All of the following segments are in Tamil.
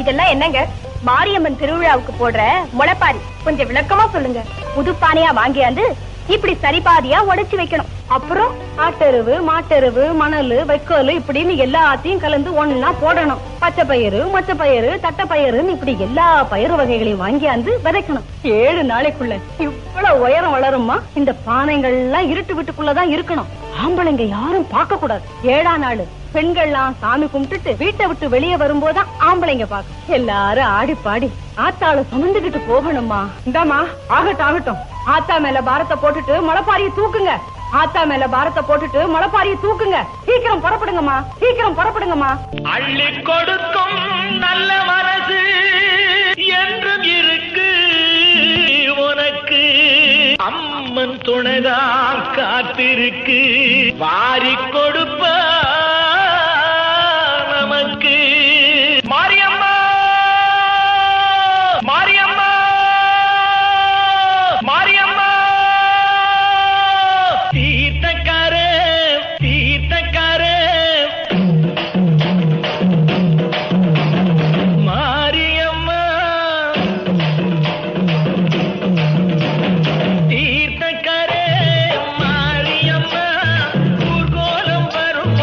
இதெல்லாம் என்னங்க? மாரியம்மன் திருவிழாவுக்கு போடுற முளைப்பாரி. கொஞ்சம் விளக்கமா சொல்லுங்க. புது பானையா வாங்கியாந்து இப்படி சரிபாதியா உடைச்சு வைக்கணும். அப்புறம் ஆட்டெருவு, மாட்டெருவு, மணல், வைக்கோல் இப்படின்னு எல்லாத்தையும் கலந்து ஒன்னா போடணும். பச்சை பயிறு, மொச்ச பயிறு, தட்டைப்பயிறுன்னு இப்படி எல்லா பயிறு வகைகளையும் வாங்கியாந்து விதைக்கணும். 7 நாளைக்குள்ள இவ்வளவு உயரம் வளருமா? இந்த பானைகள்லாம் இருட்டு வீட்டுக்குள்ளதான் இருக்கணும். ஆம்பளைங்க யாரும் பார்க்க கூடாது. 7ஆம் நாள் பெண்கள்லாம் சாமி கும்பிட்டுட்டு வீட்டை விட்டு வெளியே வரும்போதுதான் ஆம்பளைங்க பாக்க. எல்லாரும் ஆடி பாடி ஆத்தாள சுமந்துகிட்டு போகணுமா? இந்தாமா, ஆகட்டும் ஆகட்டும். ஆத்தா மேல பாரத்தை போட்டுட்டு முளைப்பாரியை தூக்குங்க. ஆத்தா மேல பாரத்தை போட்டுட்டு முளைப்பாரியை தூக்குங்க. சீக்கிரம் புறப்படுங்கம்மா, சீக்கிரம் புறப்படுங்கம்மா. அள்ளி கொடுக்கும் நல்ல மனசு என்றும் இருக்கு உனக்கு. அம்மன் துணைதான் காத்திருக்கு. வாரி கொடுப்ப நமக்கு. மாரியம்மா, மாரியம்மா, மாரியம்மா. தீர்த்தக்கார, தீர்த்தக்கார, மாரியம்மா. தீர்த்தக்கார, மாரியம்மா. ஊர்கோலம் வரும்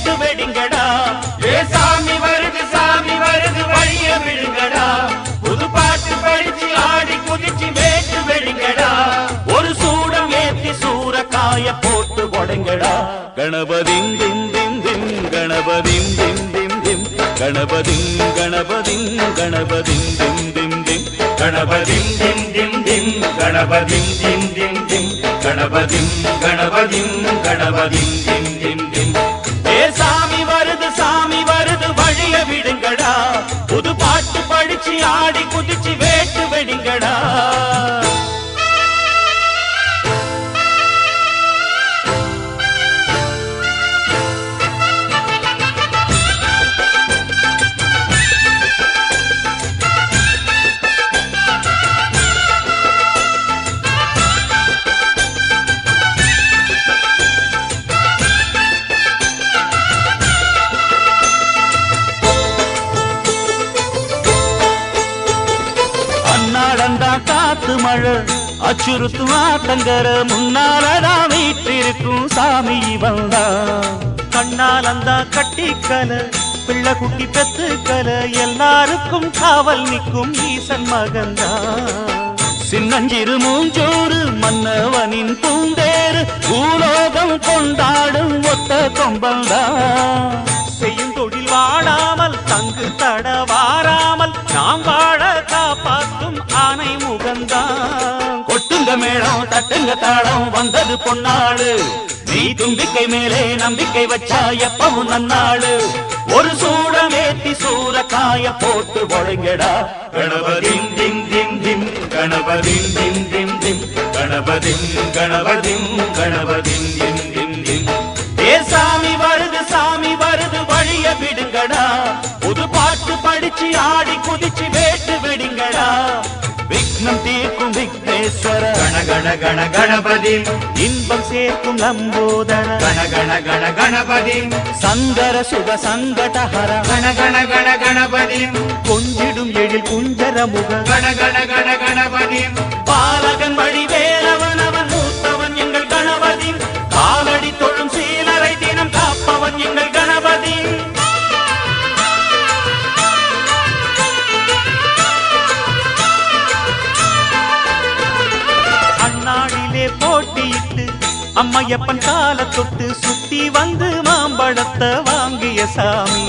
வேட்டு வெடிங்கடா. ஏ சாமி வருது வழிய விடுங்கடா. புது பாட்டு படிச்சு ஆடி குதிச்சு வேட்டு வெடிங்கடா. ஒரு சூடம் ஏத்தி சூரக்காய போட்டு உடைங்கடா. கணபதிம் திம் திம் திம் கணபதிம் திம் திம் திம் கணபதிம் கணபதிம் கணபதிம் திம் திம் திம் கணபதிம் திம் திம் திம் கணபதிம் திம் திம் திம் கணபதிம் கணபதிம் கணபதிம் திம் திம் திம். ஏ சாமி வருது வழிய விடுங்கடா. புது பாட்டு படிச்சு ஆடி குதிச்சு வேட்டு வெடிங்கடா. காத்து மழை அச்சுறுத்தும் ஆத்தங்கர முன்னாலதான் வீட்டிருக்கும் சாமி வந்தா. கண்ணால் அந்த கட்டிக்கல பிள்ளை குட்டி பெத்துக்கல எல்லாருக்கும் காவல் நிற்கும் ஈசன் மகந்தா. சின்னஞ்சிறு மூஞ்சோறு மன்னவனின் பூந்தேறு பூலோகம் கொண்டாடும் ஒத்த கொம்பந்தா. செய்யும் தொழில் வாடாமல் தங்கு தட வாராமல் நாம் வாழ காப்பாற்றும் ஆனை முகந்தான். கொட்டுங்க மேளம் தட்டுங்க தாளம் வந்தது பொன்னாடு. நீ தும்பிக்கை மேலே நம்பிக்கை வச்சா எப்பவும் நன்னாடு. ஒரு சூடம் ஏத்தி சூரக்காய போட்டு ஒழுங்கடா. கணபதிம் திம் திம் திம் கணபதிம் திம் திம் திம் கணபதிம் கணபதிம் கணபதிம் திம் திம் திம். ஏ சாமி வருது வழிய விடுங்கடா. புது பாட்டு படிச்சு ஆடி குதிச்சு வேட்டு வெடிங்கடா. விக்னம் தீர்க்கும் விக்னேஸ்வர கண கண கண கணபதி. இன்பம் சேர்க்கும் லம்போதர கண கண கண கணபதி. சங்கர சுக சங்கடஹர கண கண கண கணபதி. கொஞ்சிடும் எழில் குஞ்சர முக கண கண கண கணபதி. பாலகன் வழி வேலவன் அவன் மூத்தவன் எங்கள் கணபதி. காலடி தொழும் சீலரை தினம் காப்பவன் எங்கள் கணபதி. அந்நாளிலே போட்டியிட்டு அம்மையப்பன் கால தொட்டு சுத்தி வந்து மாம்பழத்தை வாங்கிய சாமி.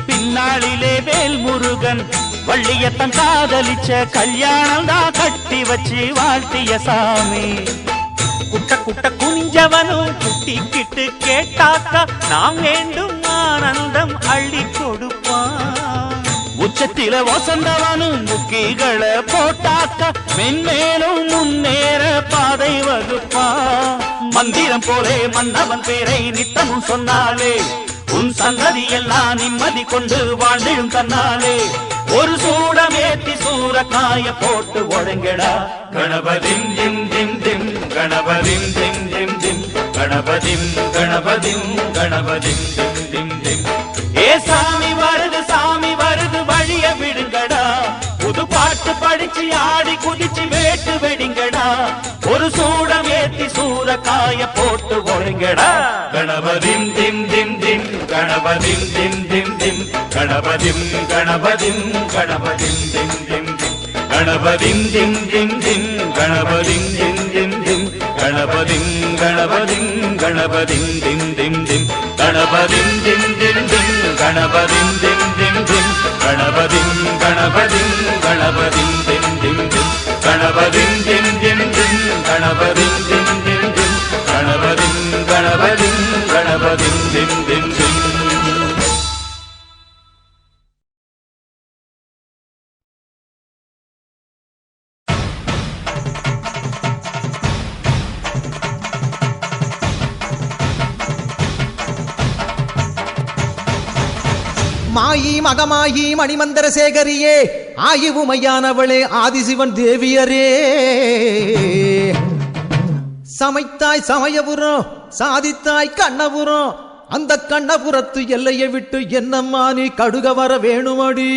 பின்னாளிலே வேல் முருகன் வள்ளியத்தன் காதலிச்ச கல்யாணம் தான் கட்டி வச்சு வாழ்த்திய சாமி. குட்ட குட்ட குனிஞ்சவனும் குட்டிக்கிட்டு கேட்டாக்கா நாம் வேண்டும் ஆனந்தம் அள்ளி கொடுப்பான். உச்சத்தில வசந்தவனும் முக்கிகளை போட்டாக்கா மென்மேலும் முன்னேற பாதை வகுப்பான். மந்திரம் போலே மன்னவன் பேரை நித்தமும் சொன்னாலே உன் சந்ததி எல்லாம் நிம்மதி கொண்டு வாழ்ந்திடும் தன்னாலே. ஒரு சூடம் ஏத்தி சூரக்காய போட்டு ஒழுங்கடா. கணபதிம் திம் திம் திம் கணபதிம் திம் திம் திம் கணபதிம் கணபதிம் கணபதிம் திம் திம் திம். ஏ சாமி வருது வழிய விடுங்கடா. புது பாட்டு படிச்சு ஆடி குதிச்சு வேட்டு வெடிங்கடா. ஒரு சூடம் ஏத்தி சூரக்காய போட்டு ஒழுங்கடா. கணபதிம் திம் திம் திம் கணபதிம் திம் திம் திம் கணபதிம் கணபதிம் கணபதிம் திம் திம் திம் கணபதிம் திம் திம் திம் கணபதிம் திம் திம் திம் கணபதிம் கணபதிம் கணபதிம் திம் திம் திம் கணபதிம் திம் திம் திம் கணபதிம் திம் திம் திம் கணபதிம் கணபதிம் கணபதிம் திம் திம் திம் கணபதிம் திம் திம் திம் கணபதிம் திம் திம் திம் கணபதிம் கணபதிம் கணபதிம் திம் திம் திம். மாயி மகமாயி மணிமந்திர சேகரியே ஆயுவுமையானவளே ஆதிசிவன் தேவியரே. சமைத்தாய் சமயபுரம் சாதித்தாய் கண்ணபுரம். அந்த கண்ணபுரத்து எல்லையை விட்டு என்னம்மா நீ கடுக வர வேணுமடி.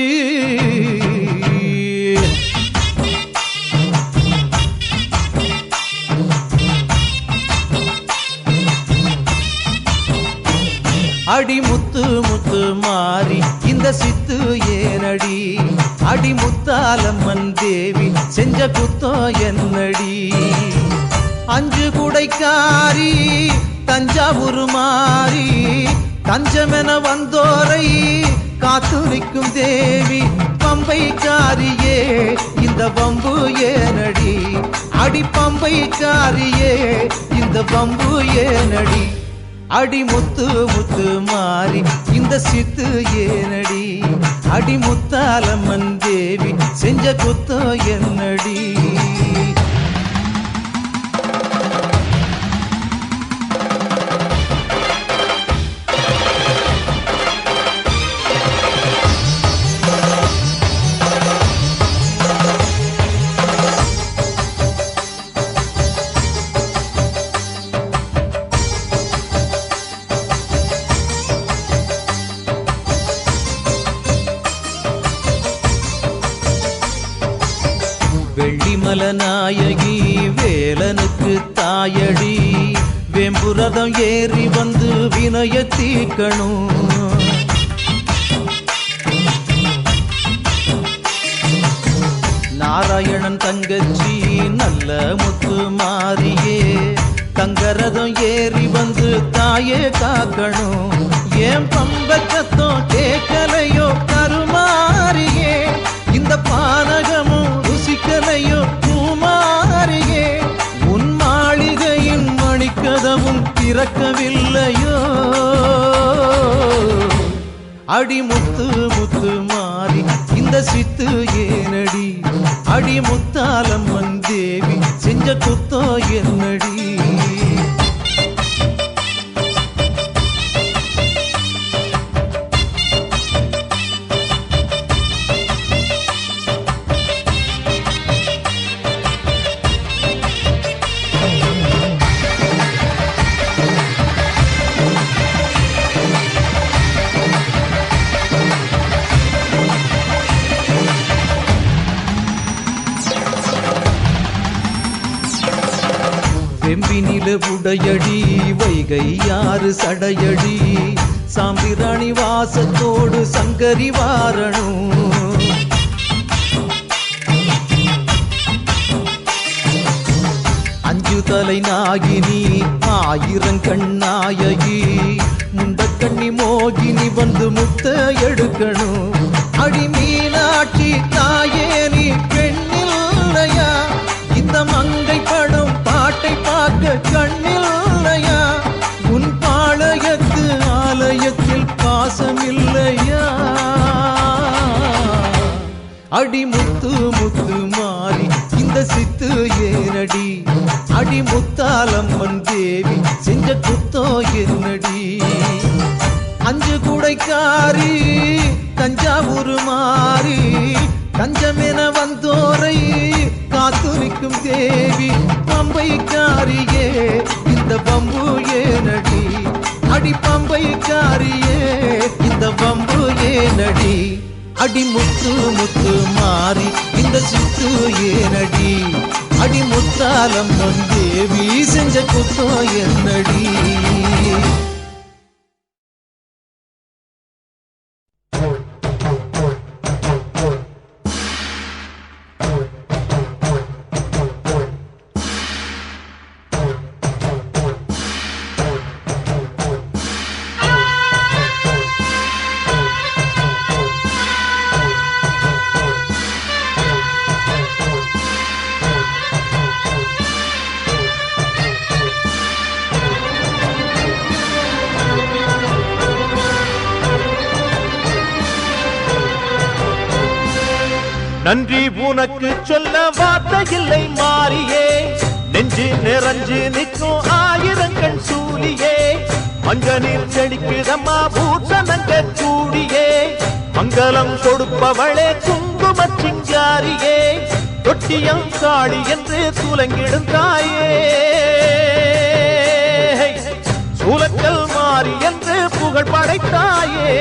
அடி முத்து முத்து மாறி இந்த சித்து ஏனடி அடி முத்தாலம்மன் தேவி செஞ்ச குத்தோ என்னடி அஞ்சு குடைக்காரி தஞ்சாவூர் மாறி தஞ்சமென வந்தோரை காத்து நிற்கும் தேவி பம்பைக்காரியே இந்த பம்பு ஏனடி அடி பம்பைக்காரியே இந்த பம்பு ஏனடி அடி முத்து முத்து மாறி இந்த சித்து ஏனடி அடி முத்தாலம்மன் தேவி செஞ்ச குத்தோ என்னடி வெள்ளிமல நாயகி வேலனுக்கு தாயடி வேம்புரதம் ஏறி வந்து வினய தீக்கணும் நாராயணன் தங்கச்சி நல்ல முத்து மாறியே தங்கரதம் ஏறி வந்து தாயே காக்கணும் ஏன் பம்பக்கத்தோ கேட்கலையோ கருமாறியே இந்த பானகமும் ருசிக்கலையோ பூமாரியே உன் மாளிகையின் மணிக்கதவும் திறக்கவில்லையோ அடி முத்து முத்து மாறி இந்த சித்து ஏனடி அடி முத்தாலம்மன் தேவி செஞ்ச குத்தோ என்னடி வெம்பினில உடையடி வைகை யாரு சடையடி சாம்பிராணி வாசத்தோடு சங்கரி வாரணும் அஞ்சு தலை நாகினி ஆயிரங்கண்ணாயகி முண்டக்கண்ணி மோகினி வந்து முத்த எடுக்கணும் அடி மீனாட்சி தாயே நீ பெண்ணில்லையா இந்த மங்கை படம் பாட்டை பார்க்க கண்ணில்லையா உன் பாளையத்து ஆலயத்தில் பாசமில்லையா அடி முத்து முத்து மாறி இந்த சித்து ஏனடி அடி முத்தாலம்மன் தேவி செஞ்ச குத்தோ என்னடி அஞ்சு குடைக்காரி தஞ்சாவூர் மாறி தஞ்சமென வந்தோரை காத்து நிற்கும் தேவி பம்பைக்காரியே இந்த பம்பு ஏனடி அடி பம்பைக்காரியே இந்த பம்பு ஏனடி அடி முத்து முத்து மாறி இந்த சித்து ஏனடி அடி முத்தாலம்மன் தேவி செஞ்ச குத்தோ என்னடி நன்றி உனக்கு சொல்ல வார்த்தை இல்லை மாறியே நெஞ்சு நிறைஞ்சு நிற்கும் ஆயிரங்கள் சூலியே மஞ்சனில் செடிக்குதம்மா பூசணங்க கூடியே மங்களம் கொடுப்பவளே குங்கும சிங்காரியே தொட்டியம் காளி என்று துலங்கிடும் தாயே சூலக்கல் மாறி என்று புகழ் படைத்தாயே